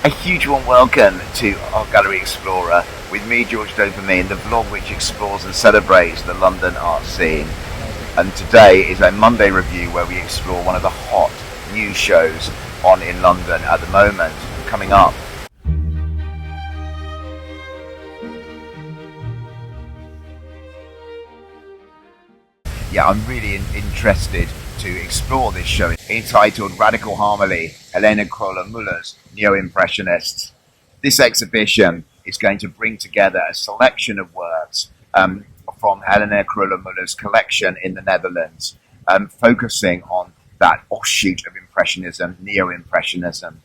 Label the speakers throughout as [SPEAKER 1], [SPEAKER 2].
[SPEAKER 1] A huge warm welcome to our Gallery Explorer with me, George Dopamine, the vlog which explores and celebrates the London art scene. And today is a Monday review where we explore one of the hot new shows on in London at the moment, coming up. Yeah, I'm really interested to explore this show entitled Radical Harmony, Helene Kröller-Müller's Neo-Impressionists. This exhibition is going to bring together a selection of works from Helene Kröller-Müller's collection in the Netherlands, focusing on that offshoot of Impressionism, Neo-Impressionism.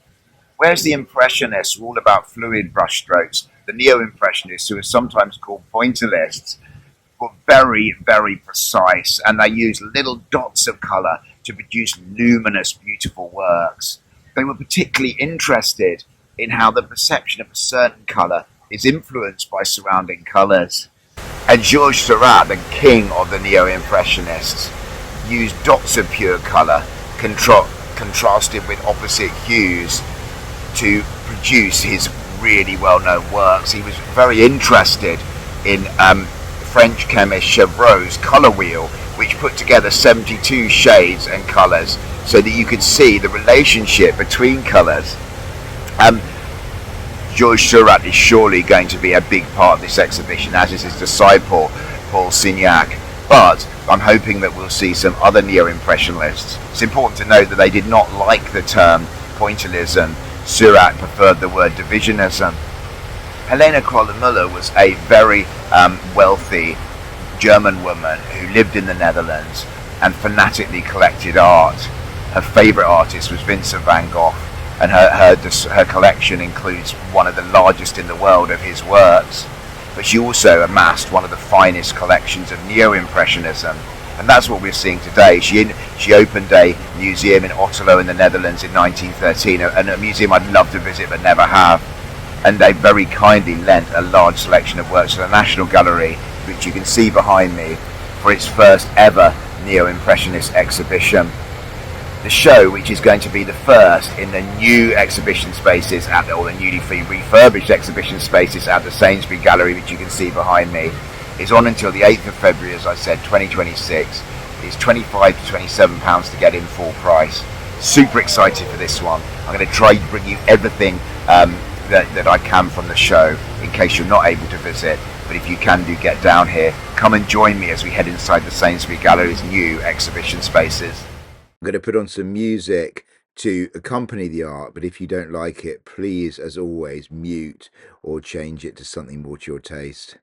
[SPEAKER 1] Whereas the Impressionists were all about fluid brushstrokes, the Neo-Impressionists, who are sometimes called Pointillists, were very, very precise, and they used little dots of colour to produce luminous, beautiful works. They were particularly interested in how the perception of a certain colour is influenced by surrounding colours. And Georges Seurat, the king of the Neo-Impressionists, used dots of pure colour contrasted with opposite hues to produce his really well-known works. He was very interested in French chemist Chevreul's colour wheel, which put together 72 shades and colours so that you could see the relationship between colours. Georges Seurat is surely going to be a big part of this exhibition, as is his disciple Paul Signac, but I'm hoping that we'll see some other Neo-Impressionists. It's important to note that they did not like the term Pointillism. Seurat preferred the word divisionism. Helene Kröller-Müller was a very wealthy German woman who lived in the Netherlands and fanatically collected art. Her favourite artist was Vincent van Gogh, and her collection includes one of the largest in the world of his works. But she also amassed one of the finest collections of Neo-Impressionism, and that's what we're seeing today. She opened a museum in Otterlo in the Netherlands in 1913, and a museum I'd love to visit but never have. And they very kindly lent a large selection of works to the National Gallery, which you can see behind me, for its first ever Neo-Impressionist exhibition. The show, which is going to be the first in the new exhibition spaces or the newly refurbished exhibition spaces at the Sainsbury Gallery, which you can see behind me, is on until the 8th of February, as I said, 2026. It's £25 to £27 to get in full price. Super excited for this one. I'm going to try to bring you everything that I can from the show, in case you're not able to visit. But if you can get down here, come and join me as we head inside the Sainsbury Gallery's new exhibition spaces. I'm going to put on some music to accompany the art, but if you don't like it, please, as always, mute or change it to something more to your taste.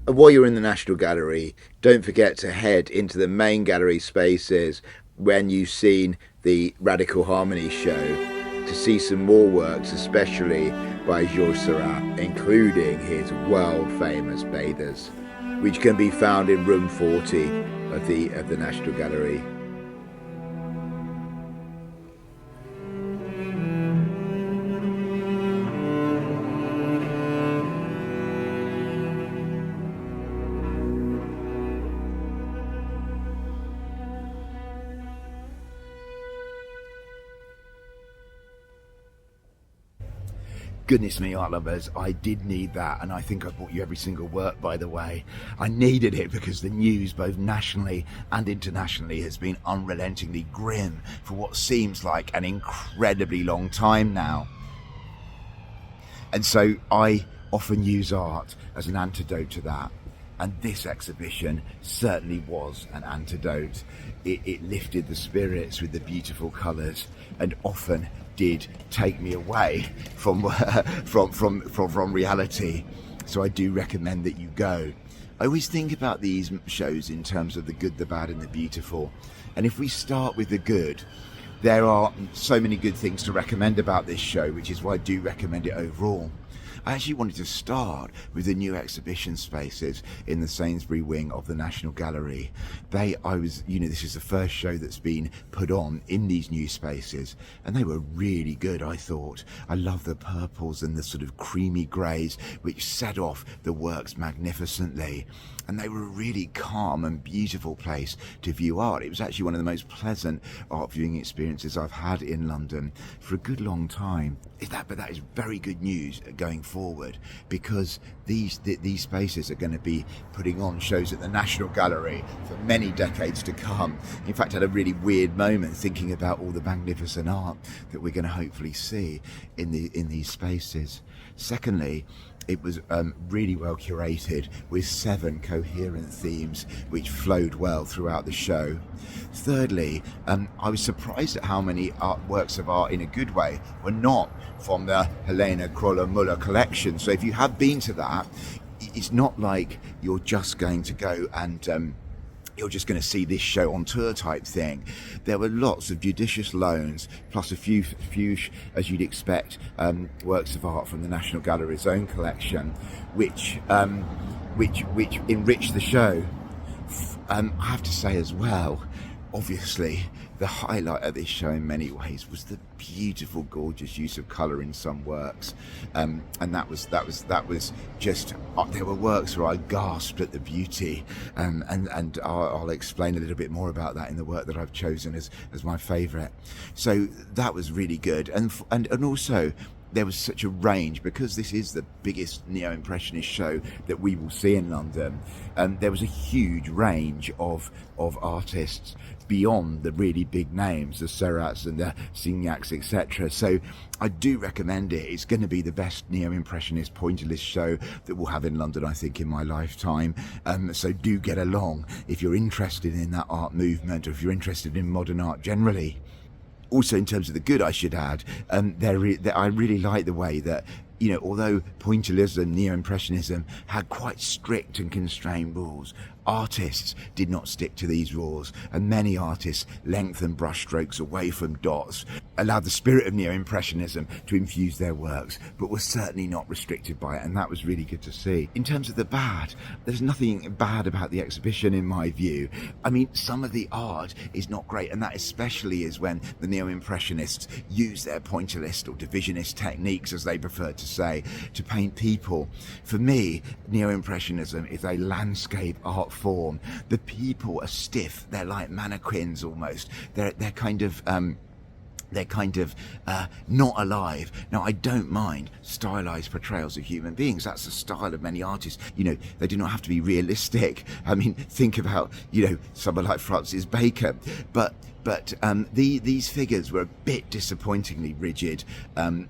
[SPEAKER 2] While you're in the National Gallery, don't forget to head into the main gallery spaces when you've seen the Radical Harmony show to see some more works, especially by Georges Seurat, including his world-famous Bathers, which can be found in room 40 of the National Gallery.
[SPEAKER 1] Goodness me, art lovers, I did need that, and I think I bought you every single work, by the way. I needed it because the news, both nationally and internationally, has been unrelentingly grim for what seems like an incredibly long time now. And so I often use art as an antidote to that. And this exhibition certainly was an antidote. It lifted the spirits with the beautiful colours, and often did take me away from reality. So I do recommend that you go. I always think about these shows in terms of the good, the bad, and the beautiful. And if we start with the good, there are so many good things to recommend about this show, which is why I do recommend it overall. I actually wanted to start with the new exhibition spaces in the Sainsbury wing of the National Gallery. This is the first show that's been put on in these new spaces, and they were really good, I thought. I love the purples and the sort of creamy greys, which set off the works magnificently. And they were a really calm and beautiful place to view art. It was actually one of the most pleasant art viewing experiences I've had in London for a good long time. But that is very good news going forward, because these spaces are going to be putting on shows at the National Gallery for many decades to come. In fact, I had a really weird moment thinking about all the magnificent art that we're going to hopefully see in these spaces. Secondly, it was really well curated with 7 coherent themes which flowed well throughout the show. Thirdly, I was surprised at how many works of art, in a good way, were not from the Helene Kröller-Müller collection. So if you have been to that, it's not like you're just going to go and you're just going to see this show on tour type thing. There were lots of judicious loans, plus a few, as you'd expect, works of art from the National Gallery's own collection, which enriched the show. I have to say as well, obviously, the highlight of this show in many ways was the beautiful, gorgeous use of colour in some works, and that was just. There were works where I gasped at the beauty, and I'll explain a little bit more about that in the work that I've chosen as my favourite. So that was really good, and also
[SPEAKER 2] there was such a range, because this is the biggest Neo-Impressionist show that we will see in London. There was a huge range of artists beyond the really big names, the Seurats and the Signacs, etc. So I do recommend it. It's going to be the best Neo-Impressionist Pointillist show that we'll have in London, I think, in my lifetime. So do get along if you're interested in that art movement, or if you're interested in modern art generally. Also, in terms of the good, I should add, I really like the way that, you know, although Pointillism, Neo-Impressionism had quite strict and constrained rules, artists did not stick to these rules, and many artists lengthened brushstrokes away from dots, allowed the spirit of Neo-Impressionism to infuse their works, but were certainly not restricted by it, and that was really good to see. In terms of the bad, there's nothing bad about the exhibition in my view. I mean, some of the art is not great, and that especially is when the Neo-Impressionists use their pointillist or divisionist techniques, as they prefer to say, to paint people. For me, Neo-Impressionism is a landscape art form. The people are stiff, they're like mannequins almost. They're kind of not alive. Now, I don't mind stylized portrayals of human beings. That's the style of many artists. You know, they do not have to be realistic. I mean, think about, you know, someone like Francis Bacon. But these figures were a bit disappointingly rigid, and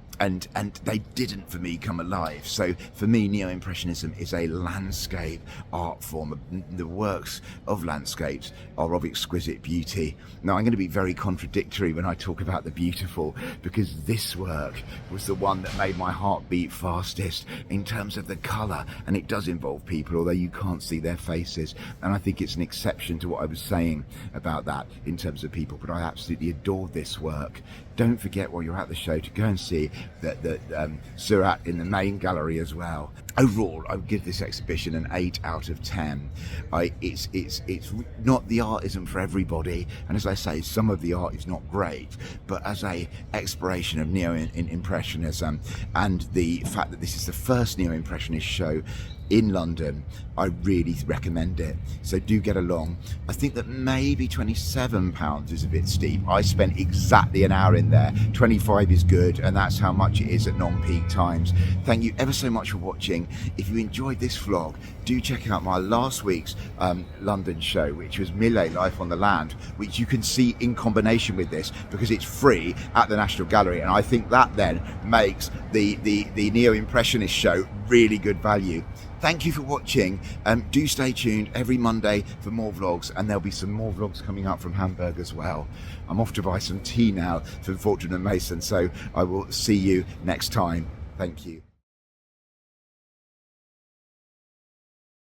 [SPEAKER 2] they didn't, for me, come alive. So for me, Neo-Impressionism is a landscape art form. The works of landscapes are of exquisite beauty. Now, I'm going to be very contradictory when I talk about the beautiful, because this work was the one that made my heart beat fastest in terms of the colour, and it does involve people, although you can't see their faces, and I think it's an exception to what I was saying about that in terms of people, but I absolutely adored this work. Don't forget, while you're at the show, to go and see the Seurat in the main gallery as well. Overall, I would give this exhibition an 8 out of 10. It's not, the art isn't for everybody, and as I say, some of the art is not great, but as a exploration of Neo-Impressionism and the fact that this is the first Neo-Impressionist show in London, I really recommend it. So do get along. I think that maybe £27 is a bit steep. I spent exactly an hour in there. 25 is good, and that's how much it is at non-peak times. Thank you ever so much for watching. If you enjoyed this vlog, do check out my last week's London show, which was Millet Life on the Land, which you can see in combination with this because it's free at the National Gallery, and I think that then makes the Neo-Impressionist show really good value. Thank you for watching. Do stay tuned every Monday for more vlogs, and there'll be some more vlogs coming up from Hamburg as well. I'm off to buy some tea now from Fortune & Mason, so I will see you next time. Thank you.